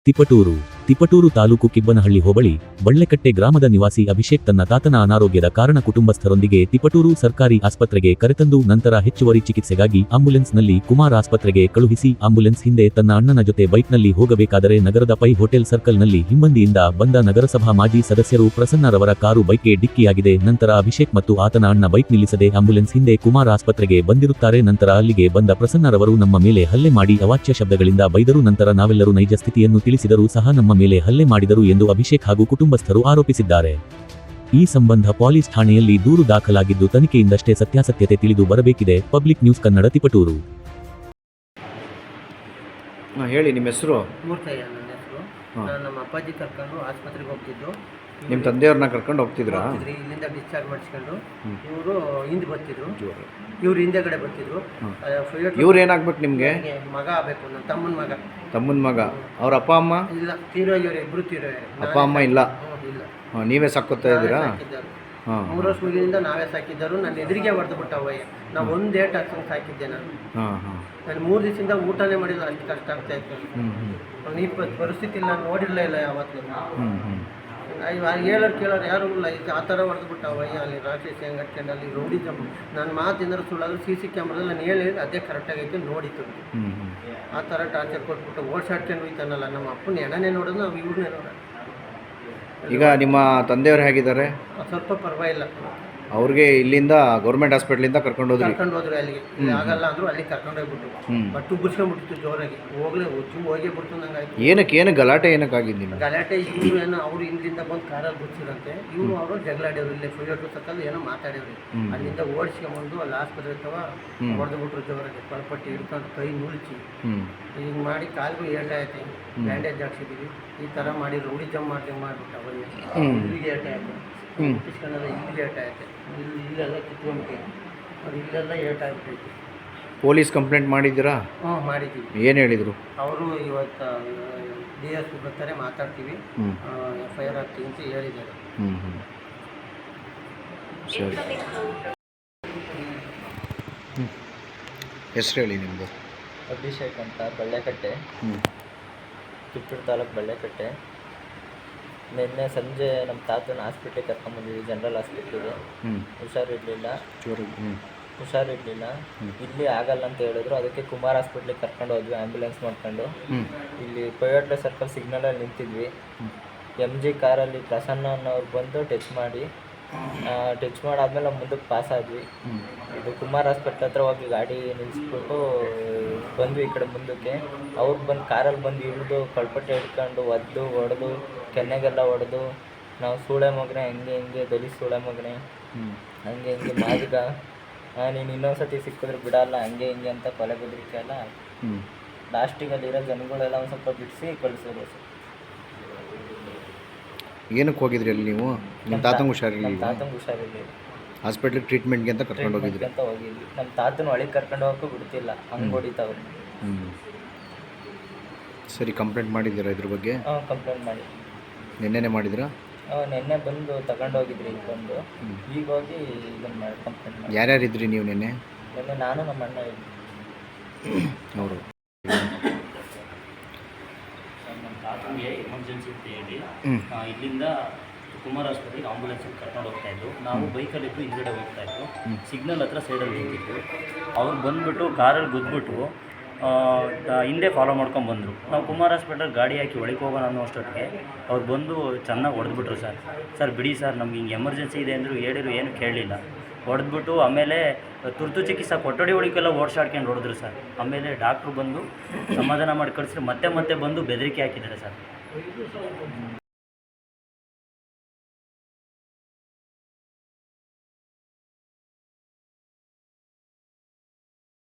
ತಿಪಟೂರು ತಾಲೂಕು ಕಿಬ್ಬನಹಳ್ಳಿ ಹೋಬಳಿ ಬಳ್ಳೆಕಟ್ಟೆ ಗ್ರಾಮದ ನಿವಾಸಿ ಅಭಿಷೇಕ್ ತನ್ನ ತಾತನ ಅನಾರೋಗ್ಯದ ಕಾರಣ ಕುಟುಂಬಸ್ಥರೊಂದಿಗೆ ತಿಪಟೂರು ಸರ್ಕಾರಿ ಆಸ್ಪತ್ರೆಗೆ ಕರೆತಂದು ನಂತರ ಹೆಚ್ಚುವರಿ ಚಿಕಿತ್ಸೆಗಾಗಿ ಆಂಬ್ಯುಲೆನ್ಸ್ನಲ್ಲಿ ಕುಮಾರ್ ಆಸ್ಪತ್ರೆಗೆ ಕಳುಹಿಸಿ ಆಂಬ್ಯುಲೆನ್ಸ್ ಹಿಂದೆ ತನ್ನ ಅಣ್ಣನ ಜೊತೆ ಬೈಕ್ನಲ್ಲಿ ಹೋಗಬೇಕಾದರೆ ನಗರದ ಪೈ ಹೋಟೆಲ್ ಸರ್ಕಲ್ನಲ್ಲಿ ಹಿಂಬದಿಯಿಂದ ಬಂದ ನಗರಸಭಾ ಮಾಜಿ ಸದಸ್ಯರು ಪ್ರಸನ್ನರವರ ಕಾರು ಬೈಕ್ಗೆ ಡಿಕ್ಕಿಯಾಗಿದೆ. ನಂತರ ಅಭಿಷೇಕ್ ಮತ್ತು ಆತನ ಅಣ್ಣ ಬೈಕ್ ನಿಲ್ಲಿಸದೆ ಆಂಬ್ಯುಲೆನ್ಸ್ ಹಿಂದೆ ಕುಮಾರ್ ಆಸ್ಪತ್ರೆಗೆ ಬಂದಿರುತ್ತಾರೆ. ನಂತರ ಅಲ್ಲಿಗೆ ಬಂದ ಪ್ರಸನ್ನರವರು ನಮ್ಮ ಮೇಲೆ ಹಲ್ಲೆ ಮಾಡಿ ಅವಾಚ್ಯ ಶಬ್ದಗಳಿಂದ ಬೈದರು. ನಂತರ ನಾವೆಲ್ಲರೂ ನೈಜ ಸ್ಥಿತಿಯನ್ನು ತಿಳಿಸಿದರೂ ಸಹ ನಮ್ಮ ಮೇಲೆ ಹಲ್ಲೆ ಮಾಡಿದರು ಎಂದು ಅಭಿಷೇಕ್ ಹಾಗೂ ಕುಟುಂಬಸ್ಥರು ಆರೋಪಿಸಿದ್ದಾರೆ. ಈ ಸಂಬಂಧ ಪೊಲೀಸ್ ಠಾಣೆಯಲ್ಲಿ ದೂರು ದಾಖಲಾಗಿದ್ದು ತನಿಖೆಯಿಂದಷ್ಟೇ ಸತ್ಯಾಸತ್ಯತೆ ತಿಳಿದು ಬರಬೇಕಿದೆ. Public news Kannada, Tiptur. ಹೇಳಿ, ನಿಮ್ಮ ಹೆಸರು? ಮೂರ್ತಯ್ಯ ನನ್ನ ಹೆಸರು. ನಾನು ನಮ್ಮ ಅಪ್ಪಾಜಿ ಕರ್ಕೊಂಡು ಆಸ್ಪತ್ರೆಗೆ ಹೋಗ್ತಿದ್ದು. ನಿಮ್ಮ ತಂದೆಯವ್ರನ್ನ ಕರ್ಕೊಂಡು ಹೋಗ್ತಿದ್ರಾ? ಇಲ್ಲಿಂದ ಡಿಸ್ಚಾರ್ಜ್ ಮಾಡಿಸ್ಕೊಂಡು ಇವರು ಹಿಂದೆ ಬರ್ತಿದ್ರು, ಇವ್ರು ಹಿಂದೆಗಡೆ ಬರ್ತಿದ್ರು. ಇವ್ರು ಏನಾಗ್ಬೇಕು ನಿಮಗೆ? ಮಗ ಆಗಬೇಕು, ನನ್ನ ತಮ್ಮನ ಮಗ. ಅವ್ರ ಅಪ್ಪ ಅಮ್ಮ ಇಲ್ಲ, ತೀರೋಗ್ಯವ್ರು, ಇಬ್ಬರು ತೀರೋಗ್ಯವ್ರು. ಅಪ್ಪ ಅಮ್ಮ ಇಲ್ಲ? ಇಲ್ಲ. ನೀವೇ ಸಾಕೋತಾ ಇದ್ದೀರಾ? 3 ವರ್ಷ ಮುಗಿದಿಂದ ನಾವೇ ಸಾಕಿದ್ದರು. ನನ್ನ ಎದುರಿಗೆ ಹೊಡೆದು ಬಿಟ್ಟವಯ್ಯ. ನಾವು ಒಂದು ಏಟ್ ಹಾಕ್ಕೊಂಡು ಸಾಕಿದ್ದೆ ನಾನು. ನಾನು 3 ದಿವಸದಿಂದ ಊಟನೇ ಮಾಡಿಲ್ಲ, ಅಷ್ಟು ಕಷ್ಟ ಆಗ್ತಾ ಇತ್ತು. ಈ ಪರಿಸ್ಥಿತಿ ನಾನು ನೋಡಿರಲೇ ಇಲ್ಲ ಯಾವತ್ತೂ. ಹೇಳೋರು ಕೇಳೋರು ಯಾರೂ ಇಲ್ಲ. ಆ ಥರ ಹೊಡೆದು ಬಿಟ್ಟವಯ್ಯ. ಅಲ್ಲಿ ರಾಕ್ಷಸ ಹೆಂಗಟ್ಕೊಂಡು ಅಲ್ಲಿ ರೌಡಿ ಜಂಪ್. ನನ್ನ ಮಾತಿಂದ್ರೆ ಸುಳ್ಳಾದರೂ CC ಕ್ಯಾಮ್ರಾದಲ್ಲಿ ನಾನು ಹೇಳಿ ಅದೇ ಕರೆಕ್ಟಾಗೈತೆ ನೋಡಿತ್ತು. ಆ ಥರ ಟಾರ್ಚರ್ ಕೊಟ್ಬಿಟ್ಟು ಓಡ್ಸಾಡ್ಕೊಂಡು ಹೋಯ್ತಾನಲ್ಲ. ನಮ್ಮ ಅಪ್ಪನ ಹೆಣನೇ ನೋಡೋದು, ನಾವು ಇವ್ರನ್ನೇ ನೋಡೋದು. ಈಗ ನಿಮ್ಮ ತಂದೆಯವ್ರು ಹೇಗಿದ್ದಾರೆ? ಸ್ವಲ್ಪ ಪರವಾಗಿಲ್ಲ. ಅವ್ರಿಗೆ ಇಲ್ಲಿಂದ ಗೌರ್ಮೆಂಟ್ ಹಾಸ್ಪಿಟ್ಲಿಂದ ಕರ್ಕೊಂಡು ಹೋದ್ರಿ? ಅಲ್ಲಿಗೆ. ಆಗಲ್ಲ ಅಂದ್ರು ಅಲ್ಲಿ ಕರ್ಕೊಂಡು ಹೋಗ್ಬಿಟ್ಟು ಬಟ್ಟು ಬುರ್ಸ್ಕೊಂಡ್ಬಿಟ್ಟಿತ್ತು ಜೋರಾಗಿ. ಹೋಗೇ ಬಿಡ್ತು ನಂಗಾಯ್ತು. ಏನು ಗಲಾಟೆ ಏನಕ್ಕಾಗಿದ್ದು ನಿಮ್ಗೆ? ಗಲಾಟೆ ಇವರು ಏನೋ ಅವ್ರು ಹಿಂದಿಂದ ಬಂದು ಕಾರಲ್ಲಿ ಬಿಡ್ಸಿರಂತೆ. ಇವರು ಅವರು ಜಗಳಾಡ್ಯವ್ರು. ಇಲ್ಲೇ ಫೈರ್ ಸಕ್ಕಲ್ಲಿ ಏನೋ ಮಾತಾಡ್ಯವ್ರಿ. ಅಲ್ಲಿಂದ ಓಡಿಸ್ಕೊಂಬಂದು ಅಲ್ಲಿ ಆಸ್ಪತ್ರೆ ಅಥವಾ ಹೊಡೆದ್ಬಿಟ್ರು ಜೋರಾಗಿ. ಪಳಪಟ್ಟಿ ಹಿಡ್ಕೊಂಡು ಕೈ ನುಳ್ಚಿ ಈಗ ಮಾಡಿ ಕಾಲಿಗೂ ಏಟಾಯ್ತು. ಬ್ಯಾಂಡೇಜ್ ಹಾಕ್ಸಿದ್ದೀವಿ. ಈ ಥರ ಮಾಡಿ ರೌಡಿ ಜಂಪ್ ಮಾಡಿಬಿಟ್ಟು ಅವರಿಗೆ ಇಲ್ಲಿಗೆ ಏಟಾಯ್ತು. ಕಿಸ್ಕೊಂಡೆಲ್ಲ ಇಲ್ಲಿಗೆ ಏಟಾಯ್ತು. ಇಲ್ಲೆಲ್ಲ ಕಿತ್ಕೊಂಡ್ಬಿಟ್ಟು ಅದು ಇಲ್ಲೆಲ್ಲ ಏಟಾಗ್ಬಿಟ್ಟೈತಿ. ಪೊಲೀಸ್ ಕಂಪ್ಲೇಂಟ್ ಮಾಡಿದ್ದೀರಾ? ಮಾಡಿದ್ದೀವಿ. ಏನು ಹೇಳಿದರು ಅವರು? ಇವತ್ತು DSP ಬರ್ತಾರೆ, ಮಾತಾಡ್ತೀವಿ, FIR ಆಗ್ತೀವಿ ಅಂತ ಹೇಳಿದ್ದಾರೆ. ಸರಿ, ಹೆಸರು ಹೇಳಿ ನಿಮ್ಮದು? ಅಭಿಷೇಕ್ ಅಂತ, ಬಳ್ಳೆಕಟ್ಟೆ, ತಿಪಟೂರು ತಾಲೂಕು ಬಳ್ಳೆಕಟ್ಟೆ. ನಿನ್ನೆ ಸಂಜೆ ನಮ್ಮ ತಾತನ ಹಾಸ್ಪಿಟ್ಲಿಗೆ ಕರ್ಕೊಂಬಂದಿದ್ವಿ, ಜನರಲ್ ಹಾಸ್ಪಿಟ್ಲಿಗೆ. ಹುಷಾರಿರಲಿಲ್ಲ. ಇಲ್ಲಿ ಆಗಲ್ಲ ಅಂತ ಹೇಳಿದ್ರು. ಅದಕ್ಕೆ ಕುಮಾರ್ ಹಾಸ್ಪಿಟ್ಲಿಗೆ ಕರ್ಕೊಂಡು ಹೋದ್ವಿ, ಆ್ಯಂಬುಲೆನ್ಸ್ ಮಾಡ್ಕೊಂಡು. ಇಲ್ಲಿ ಪೈಯೋಟ್ಲೆ ಸರ್ಕಲ್ ಸಿಗ್ನಲಲ್ಲಿ ನಿಂತಿದ್ವಿ. MG ಕಾರಲ್ಲಿ ಪ್ರಸನ್ನ ಅನ್ನೋರು ಬಂದು ಟಚ್ ಮಾಡಾದ್ಮೇಲೆ ನಾವು ಮುಂದಕ್ಕೆ ಪಾಸ್ ಆದ್ವಿ. ಇದು ಕುಮಾರ್ ಹಾಸ್ಪಿಟ್ಲ್ ಹತ್ರ ಹೋಗಿ ಗಾಡಿ ನಿಲ್ಲಿಸ್ಬಿಟ್ಟು ಬಂದ್ವಿ ಈ ಕಡೆ ಮುಂದಕ್ಕೆ. ಅವ್ರು ಬಂದು ಕಾರಲ್ಲಿ ಬಂದು ಇಳಿದು ಕಳ್ಪಟ್ಟೆ ಹಿಡ್ಕೊಂಡು ಹೊಡೆದು ಕೆನ್ನೆಗೆಲ್ಲ ಹೊಡೆದು, ನಾವು ಸೂಳೆ ಮಗನೆ ಹಂಗೆ ದಲಿತ ಸೂಳೆ ಮಗನೆ ಹಂಗೆ ಮಾದಿಗ, ನೀನು ಇನ್ನೊಂದ್ಸತಿ ಸಿಕ್ಕಿದ್ರೆ ಬಿಡಲ್ಲ ಹಂಗೆ ಅಂತ ಕೊಲೆ ಬೆದರಿಕೆ ಎಲ್ಲ. ಲಾಸ್ಟಿಗೆ ಅಲ್ಲಿರೋ ಜನಗಳೆಲ್ಲ ಒಂದು ಸ್ವಲ್ಪ ಬಿಡಿಸಿ ಕಳಿಸೋದು. ಏನಕ್ಕೆ ಹೋಗಿದ್ರಿ ಅಲ್ಲಿ ನೀವು? ನಿಮ್ಮ ತಾತಂಗೆ ಹುಷಾರಿರಲಿಲ್ಲ? ನಮ್ಮ ತಾತಂಗೆ ಹುಷಾರಿರಲಿಲ್ಲ. ಹಾಸ್ಪಿಟ್ಲಿಗೆ ಟ್ರೀಟ್ಮೆಂಟ್ಗೆ ಅಂತ ಕರ್ಕೊಂಡು ಹೋಗಿದ್ರಿ? ಅಂತ ಹೋಗಿದ್ವಿ. ನಮ್ಮ ತಾತನ ಒಳಗೆ ಕರ್ಕೊಂಡು ಹೋಗೋಕ್ಕೂ ಬಿಡ್ತಿಲ್ಲ, ಹಂಗೆ ಹೊಡಿತಾವ್ರು. ಸರಿ, ಕಂಪ್ಲೇಂಟ್ ಮಾಡಿದ್ದೀರಾ ಇದ್ರ ಬಗ್ಗೆ? ಕಂಪ್ಲೇಂಟ್ ಮಾಡಿ. ನಿನ್ನೆನೇ ಮಾಡಿದ್ರಾ? ನಿನ್ನೆ ಬಂದು ತಗೊಂಡೋಗಿದ್ರಿ. ಇಲ್ಲಿ ಬಂದು ಈಗ ಹೋಗಿ ಇದನ್ನು ಮಾಡಿ ಕಂಪ್ಲೇಂಟ್ ಮಾಡಿ. ಯಾರ್ಯಾರಿದ್ರಿ ನೀವು ನಿನ್ನೆ? ನಾನು ನಮ್ಮ ಅಣ್ಣ ಇದ್ವಿ. ಅವರು ನಮ್ಮ ತಾತನಿಗೆ ಎಮರ್ಜೆನ್ಸಿ ಅಂತ ಹೇಳಿ ಇಲ್ಲಿಂದ ಕುಮಾರ್ ಆಸ್ಪತ್ರೆಗೆ ಆಂಬುಲೆನ್ಸಲ್ಲಿ ಕರ್ಕೊಂಡು ಹೋಗ್ತಾಯಿದ್ರು. ನಾವು ಬೈಕಲ್ಲಿದ್ದು ಹಿಂದ್ಗಡೆ ಹೋಗ್ತಾಯಿದ್ದು. ಸಿಗ್ನಲ್ ಹತ್ರ ಸೈಡಲ್ಲಿ ನಿಂತಿದ್ದು. ಅವ್ರು ಬಂದುಬಿಟ್ಟು ಕಾರಲ್ಲಿ ಗುದ್ಬಿಟ್ಟು ಹಿಂದೆ ಫಾಲೋ ಮಾಡ್ಕೊಂಡ್ಬಂದರು. ನಾವು ಕುಮಾರ್ ಹಾಸ್ಪಿಟಲ್ ಗಾಡಿ ಹಾಕಿ ಒಳಗೆ ಹೋಗೋಣ ಅನ್ನೋ ಅಷ್ಟೊತ್ತಿಗೆ ಅವ್ರು ಬಂದು ಚೆನ್ನಾಗಿ ಹೊಡೆದ್ಬಿಟ್ರು. ಸರ್ ಬಿಡಿ ಸರ್, ನಮ್ಗೆ ಹಿಂಗೆ ಎಮರ್ಜೆನ್ಸಿ ಇದೆ ಅಂದರು. ಹೇಳಿದ್ರು, ಏನು ಕೇಳಲಿಲ್ಲ. ಹೊಡೆದ್ಬಿಟ್ಟು ಆಮೇಲೆ ತುರ್ತು ಚಿಕಿತ್ಸಾ ಕೊಠಡಿ ಒಳಗೆಲ್ಲ ಓಡಿಸಾಡ್ಕೊಂಡು ಹೊಡೆದ್ರು ಸರ್. ಆಮೇಲೆ ಡಾಕ್ಟ್ರು ಬಂದು ಸಮಾಧಾನ ಮಾಡಿ ಕಳಿಸಿದ್ರು. ಮತ್ತೆ ಬಂದು ಬೆದರಿಕೆ ಹಾಕಿದ್ದಾರೆ ಸರ್.